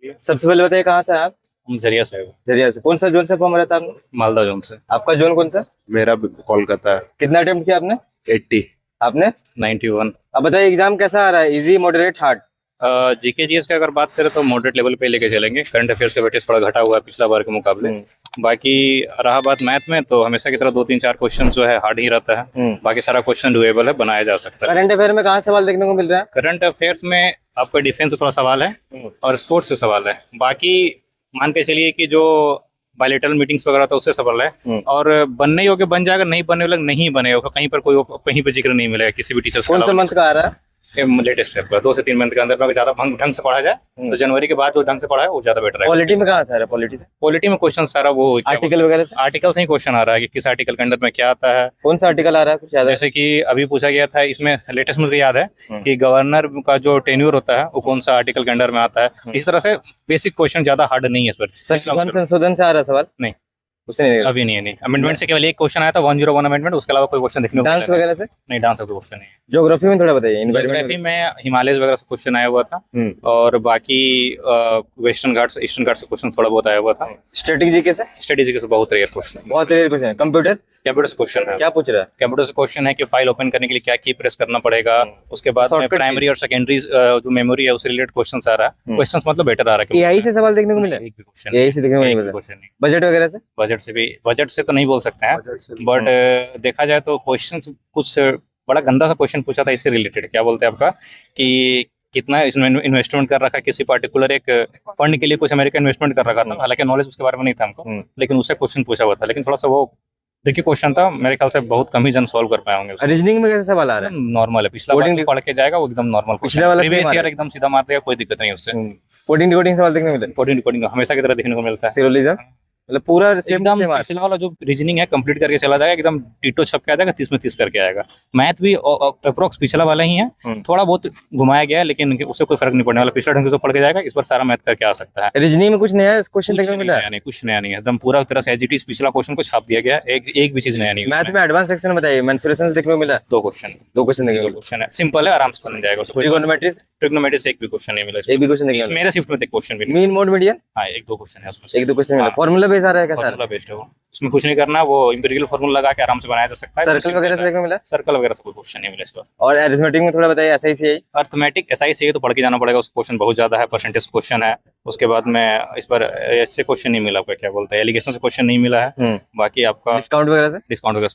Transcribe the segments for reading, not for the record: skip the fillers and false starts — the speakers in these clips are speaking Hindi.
सबसे पहले बताइए कहाँ से हैं आप? हम झरिया से है। झरिया से। कौन सा जोन से फॉर्म भरा था आपने? मालदा जोन से। आपका जोन कौन सा? मेरा कोलकाता है। कितना अटेम्प्ट किया आपने? 80। आपने? 91। अब बताइए एग्जाम कैसा आ रहा है, easy moderate hard? GK GS की अगर बात करें तो मॉडरेट लेवल पे लेके चलेंगे। करंट अफेयर्स का वेटेज थोड़ा घटा हुआ है पिछला बार के मुकाबले। बाकी रहा बात मैथ में, तो हमेशा की तरह 2 3 4 क्वेश्चन जो है हार्ड ही रहता है। बाकी सारा क्वेश्चन डुएबल है, बनाया जा सकता है। करंट अफेयर में कहाँ सवाल देखने को मिल रहा है? करंट अफेयर्स में आपका डिफेंस से थोड़ा सवाल है और स्पोर्ट्स से सवाल है। बाकी मान के चलिए कि जो बायलेटरल मीटिंग्स वगैरह था उससे सवाल है। और बनने योग्य बन जाएगा, नहीं बनने वाला नहीं बनेगा। कहीं पर कोई कहीं पर जिक्र नहीं मिलेगा किसी भी टीचर। कौन सा मंथ का आ रहा है? लेटेस्ट है 2 से 3 मंथ के अंदर में अगर ज्यादा ढंग से पढ़ा जाए तो जनवरी के बाद जो ढंग से पढ़ा है वो ज्यादा बेटर है। पॉलिटी में कहाँ से आ रहा है? पॉलिटी से? पॉलिटी में क्वेश्चन सारा वो आर्टिकल वगैरह से? आर्टिकल से ही क्वेश्चन आ रहा है कि किस आर्टिकल के अंदर में क्या आता है। कौन सा आर्टिकल आ रहा है, कुछ याद है? जैसे कि अभी पूछा गया था, इसमें लेटेस्ट मुझे याद है कि गवर्नर का जो टेन्योर होता है वो कौन सा आर्टिकल के अंडर में आता है। इस तरह से बेसिक क्वेश्चन ज्यादा हार्ड नहीं है इस पर। संशोधन से आ रहा है सवाल? नहीं, उससे नहीं। अभी नहीं अमेंडमेंट से केवल एक क्वेश्चन आया था 101 अमेंडमेंट, उसके अलावा कोई क्वेश्चन देखने को डांस वगैरह से नहीं। डांस का कोई क्वेश्चन नहीं है। ज्योग्राफी में थोड़ा बताइए। ज्योग्राफी में हिमालय वगैरह से क्वेश्चन आया हुआ था और बाकी वेस्टर्न घाट्स ईस्टर्न घाट्स से क्वेश्चन थोड़ा बहुत आया हुआ था। स्ट्रेटेजी कैसे? स्ट्रेटेजी के बहुत रेयर क्वेश्चन, बहुत रेयर क्वेश्चन है। कंप्यूटर से क्वेश्चन है। क्या पूछ रहा है? कंप्यूटर से क्वेश्चन है कि फाइल ओपन करने के लिए क्या की प्रेस करना पड़ेगा। उसके बाद में प्राइमरी और सेकेंडरी जो मेमोरी है उससे रिलेटेड क्वेश्चंस आ रहा है। क्वेश्चंस मतलब बेटर आ रहा है। एआई से सवाल देखने को मिला? एक भी क्वेश्चन एआई से देखने को नहीं मिला। बजट वगैरह से? बजट से तो नहीं बोल सकते हैं, बट देखा जाए तो क्वेश्चन कुछ बड़ा गंदा सा क्वेश्चन पूछा था इससे रिलेटेड। क्या बोलते हैं आपका कि कितना इसमें इन्वेस्टमेंट कर रखा है किसी पर्टिकुलर एक फंड के लिए, कुछ अमेरिका इन्वेस्टमेंट कर रखा था। हालांकि नॉलेज उसके बारे में नहीं था हमको, लेकिन उससे क्वेश्चन पूछा हुआ था। लेकिन थोड़ा सा वो देखिए क्वेश्चन था, मेरे ख्याल से बहुत कम ही जन सॉल्व कर पाए होंगे। रीजनिंग में कैसे सवाल आ रहा है? नॉर्मल है, पिछला वाला पढ़ के जाएगा वो एकदम नॉर्मल। पिछला वाला प्रीवियस ईयर एकदम सीधा मार देगा, कोई दिक्कत नहीं उससे। कोडिंग डिकोडिंग सवाल देखने को मिलता है? कोडिंग हमेशा की तरह देखने को मिलता है। सिरोलिज्म मतलब पूरा एकदम पिछला वाला जो रीजनिंग है कंप्लीट करके चला जाएगा, एकदम डिटो छप के आ जाएगा, 30 में 30 करके आएगा। मैथ भी अप्रोक्स पिछला वाला ही है, थोड़ा बहुत घुमाया गया है लेकिन उससे कोई फर्क नहीं पड़ने वाला। पिछला ढंग से जो पढ़ के जाएगा इस बार सारा मैथ करके आ सकता है। रीजनिंग में कुछ नया क्वेश्चन देखने को मिला है? नहीं, कुछ नया नहीं है, एकदम पूरा तरह से एज इट इज पिछला क्वेश्चन को छाप दिया गया। एक भी चीज नया नहीं है। मैथ में एडवांस सेक्शन बताइए, मेंसुरेशन देखने को मिला? 2 क्वेश्चन देखने को क्वेश्चन है, सिंपल है, आराम से बन जाएगा। ट्रिग्नोमेट्री से एक भी क्वेश्चन नहीं मिला। एक भी क्वेश्चन नहीं मेरे शिफ्ट में क्वेश्चन भी मीन मोड मीडियन। हाँ, 1 2 क्वेश्चन है उसमें, 1 2 क्वेश्चन मिला। फार्मूला बेस आ रहा है क्या? फार्मूला बेस्ड है वो, उसमें कुछ नहीं करना, वो इंपीरियल फार्मूला लगा के आराम से बनाया जा सकता है। सर्कल वगैरह से देखने को मिला? सर्कल वगैरह से कोई क्वेश्चन नहीं मिला इस पर। और अरिथमेटिक में थोड़ा बताइए, एसआईसीआई। अर्थमेटिक एसआईसीआई तो पढ़ के जाना पड़ेगा, उस क्वेश्चन बहुत ज्यादा है, परसेंटेज क्वेश्चन है। उसके बाद में इस पर ऐसे क्वेश्चन नहीं मिला आपका, क्या बोलते हैं, एलिगेशन से क्वेश्चन नहीं मिला है। बाकी आपका डिस्काउंट वगैरह से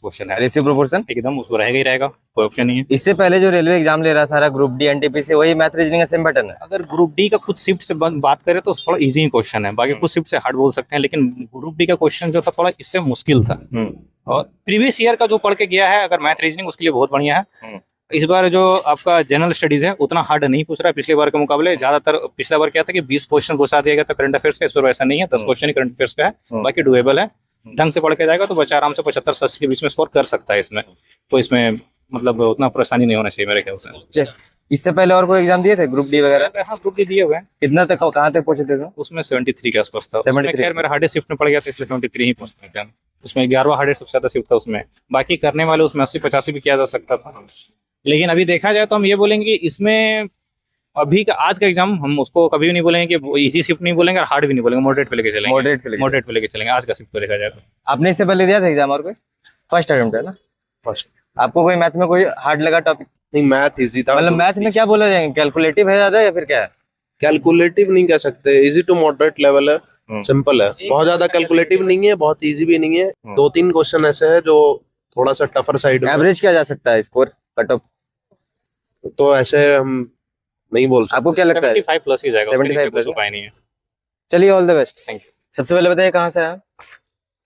क्वेश्चन है। रेशियो प्रोपोर्शन एकदम उसको रहेगा ही रहेगा, कोई ऑप्शन नहीं है। इससे पहले जो रेलवे एग्जाम ले रहा सारा ग्रुप डी एनटीपीसी, वही मैथ रीजनिंग का सेम पैटर्न है? अगर ग्रुप डी का कुछ शिफ्ट से बात करें तो थोड़ा इजी क्वेश्चन है, बाकी कुछ शिफ्ट से हार्ड बोल सकते हैं। लेकिन ग्रुप डी का क्वेश्चन जो था थोड़ा इससे मुश्किल था। और प्रीवियस ईयर का जो पढ़ के गया है अगर मैथ रीजनिंग, उसके लिए बहुत बढ़िया है। इस बार जो आपका जनरल स्टडीज है उतना हार्ड नहीं पूछ रहा है पिछले बार के मुकाबले। ज्यादातर पिछला बार क्या था कि 20 क्वेश्चन पूछा दिया गया था करंट अफेयर्स का, इस बार ऐसा नहीं है, 10 क्वेश्चन ही करंट अफेयर्स का है। बाकी डुएबल है, ढंग से पढ़ के जाएगा तो बच्चा आराम से 75 80 के बीच में स्कोर कर सकता है इसमें। तो इसमें मतलब उतना परेशानी नहीं होना चाहिए मेरे ख्याल से। इससे पहले और कोई एग्जाम दिए थे ग्रुप डी वगैरह? हाँ, ग्रुप डी दिए हुए हैं। कितना तक, कहाँ तक पहुंचे थे? उसमें 73 के आसपास था। खैर मेरा हार्डेस्ट शिफ्ट में पड़ गया था इसलिए 73 ही पहुंच गया। उसमें 11वां हार्डेस्ट सबसे ज्यादा शिफ्ट था उसमें। बाकी करने वाले उसमें 80 85 भी किया जा सकता था। लेकिन अभी देखा जाए तो हम ये बोलेंगे इसमें अभी का आज का एग्जाम हम उसको कभी भी नहीं बोलेंगे कि इजी शिफ्ट नहीं बोलेंगे और हार्ड भी नहीं बोलेंगे, मॉडरेट पे लेके चलेंगे। मॉडरेट पे लेके चलेंगे आज का शिफ्ट को देखा जाए तो। आपने इससे पहले दिया था एग्जाम और कोई? फर्स्ट अटेम्प्ट है ना? फर्स्ट। आपको कोई मैथ में कोई हार्ड लगा टॉपिक? नहीं, मैथ इजी था। मतलब मैथ में क्या बोला जाएगा, कैलकुलेटिव है ज्यादा या फिर क्या है? कैलकुलेटिव नहीं कह सकते, इजी टू मॉडरेट लेवल है, सिंपल है। बहुत ज्यादा कैलकुलेटिव नहीं है, बहुत इजी भी नहीं है। 2 3 क्वेश्चन ऐसे है जो थोड़ा सा टफर साइड में। एवरेज क्या जा सकता है स्कोर, कट ऑफ? तो ऐसे हम नहीं बोल सकते। आपको क्या लगता है? 75 प्लस ही जाएगा, 75 प्लस उपाय नहीं है। चलिए, all the best. Thank you. सबसे पहले बताइए कहाँ से हैं आप?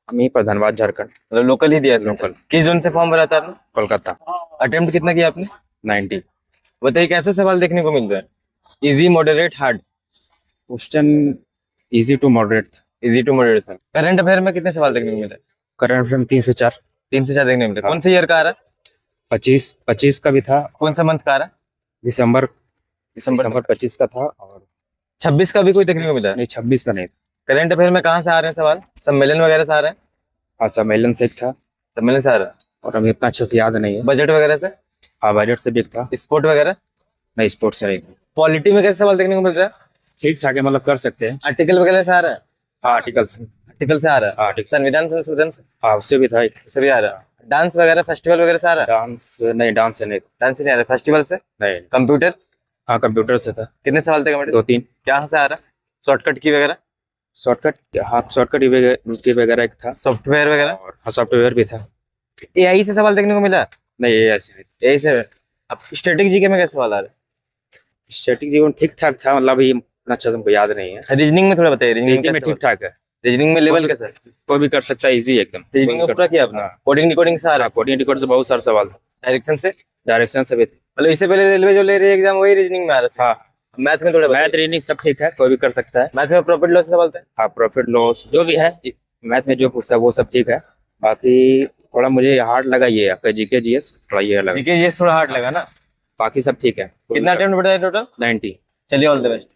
हम यहीं पर धनबाद झारखंड। मतलब लोकल ही दिया है? लोकल। किस जोन से फॉर्म भरा था आपने? कोलकाता। अटेम्प्ट कितना किया आपने? 90। बताइए कैसे सवाल देखने को मिल रहा है, easy moderate hard? Question easy to moderate था। Easy to moderate sir. Current affair में कितने सवाल देखने को मिल रहे हैं? करंट अफेयर 3 से 4। 3 से 4 देखने को मिल रहे हैं। कौन से ईयर का आ रहा है? 25 का भी था। कौन सा मंथ का आ रहा है? दिसंबर 25 का था। और 26 का भी कोई देखने को मिला है? नहीं, 26 का नहीं। करंट अफेयर में कहाँ से आ रहे हैं सवाल? सम्मेलन वगैरह से आ रहे हैं? हाँ, सम्मेलन से एक था। सम्मेलन से आ रहा है। और अभी इतना अच्छे से याद नहीं है। बजट वगैरह से? हाँ, बजट से भी एक था। स्पोर्ट वगैरह? नहीं, स्पोर्ट्स से नहीं। पॉलिटी में कैसे सवाल देखने को मिल रहा है? ठीक ठाक है, मतलब कर सकते हैं। आर्टिकल वगैरह से आ रहा है? हाँ आर्टिकल से। आर्टिकल से आ रहा है। आर्टिकल संविधान संशोधन से हाँ उससे भी था। से भी आ रहा है। डांस वगैरह फेस्टिवल वगैरह से आ रहा है? डांस नहीं, डांस से नहीं। डांस से नहीं आ रहा, फेस्टिवल से? नहीं। कंप्यूटर? हाँ कंप्यूटर से था। कितने सवाल थे कमेटी? 2-3। क्या से आ रहा है? शॉर्टकट की वगैरह? शॉर्टकट, हाँ शॉर्टकट की वगैरह एक था। सॉफ्टवेयर वगैरह? और हाँ सॉफ्टवेयर भी था। एआई से सवाल देखने को मिला? नहीं ये ऐसे नहीं। एआई से। अब स्टैटिक जीके में कैसे सवाल आ रहा स्टैटिक जीवन ठीक ठाक था, मतलब ये इतना अच्छा से हमको याद नहीं है। है? रीजनिंग में थोड़ा बताइए, रीजनिंग इजी में ठीक ठाक है। रीजनिंग में लेवल कैसा है? कोई भी कर सकता है, इजी एकदम। रीजनिंग में पूरा किया आपने? कोडिंग डिकोडिंग से आ रहा है? कोडिंग रिकॉर्ड से बहुत सारे सवाल। डायरेक्शन से? डायरेक्शन से भी। मतलब इससे पहले रेलवे जो ले रही है एग्जाम वही रीजनिंग में आ रहा है? हाँ मैथ में थोड़ा मैथ रीजनिंग सब ठीक है, कोई भी कर सकता है। मैथ में प्रॉफिट लॉस से सवाल थे? हाँ प्रॉफिट लॉस जो भी है मैथ में जो पूछता है वो सब ठीक है। बाकी थोड़ा मुझे हार्ड लगा ये आपका जीके जीएस, थोड़ा ये लगा। जीके जीएस थोड़ा हार्ड लगा ना? बाकी सब ठीक है। कितना अटेम्प्ट बढ़ा है टोटल? 90। चलिए ऑल द बेस्ट।